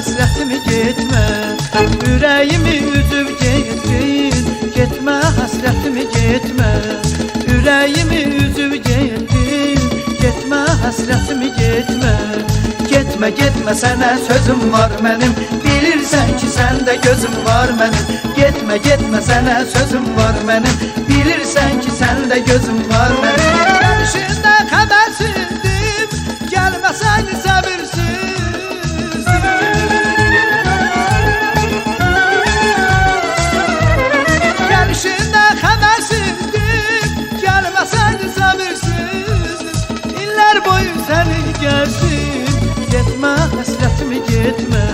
həsrətimi getmə. Ürəyimi üzüb getdin, getmə həsrətimi getmə. Ürəyimi üzüb getdin, getmə həsrətimi getmə. Getmə, getmə, sənə sözüm var mənim, bilirsən ki, səndə gözüm var mənim. Getmə, getmə, sənə sözüm var mənim, bilirsən ki, səndə gözüm var mənim. Gəlişindən xəbərsizdim, gəlməsəydi səbirsiz. Gəlişindən xəbərsizdim, gəlməsəydi səbirsiz. İllər boyu səni gəzdim, getmə, həsrətimi getmə.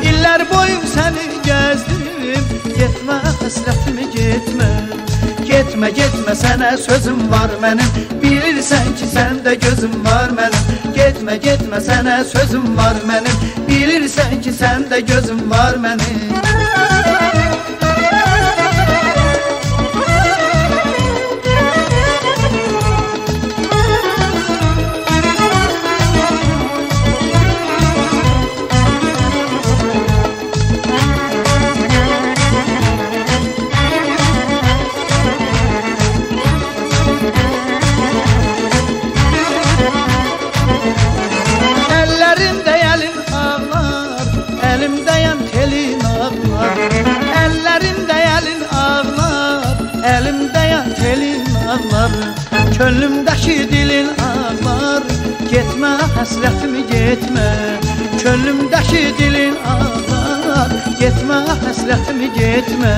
İllər boyu səni gəzdim, getmə, həsrətimi getmə. Getmə, getmə, sənə sözüm var mənim, bilirsən ki, səndə gözüm var mənim. Getmə, getmə, sənə sözüm var mənim, bilirsən ki, səndə gözüm var mənim. Könlümdəki dilin ağlar, getmə, həsrətimi getmə. Könlümdəki dilin ağlar, getmə, həsrətimi getmə.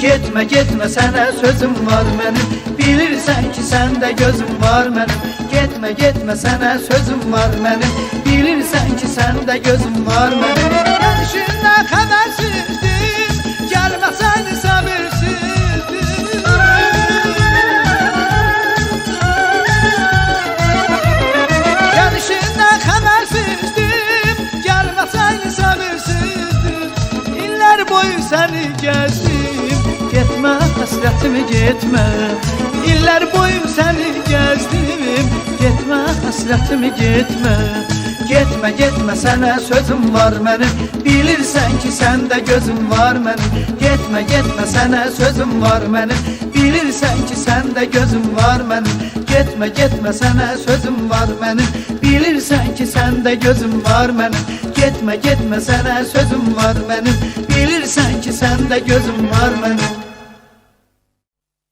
Getmə, getmə, sənə sözüm var mənim, bilirsən ki, səndə gözüm var mənim. Getmə, getmə, sənə sözüm var mənim, bilirsən ki, səndə gözüm var mənim. Gəlişindən xəbərsizdim, gəlməsəydi səbirsizdim. Səni gəzdim, getmə, həsrətimi getmə. İllər boyu səni gəzdim, getmə, həsrətimi getmə. Getmə, getmə, sənə sözüm var mənim, bilirsən ki, səndə gözüm var mənim. Getmə, getmə, sənə sözüm var mənim, bilirsən ki, səndə gözüm var mənim. Getmə, getmə, sənə sözüm var mənim, bilirsən ki, səndə gözüm var mənim. Getmə, getmə, sənə sözüm var mənim, bilirsən ki, səndə gözüm var mənim.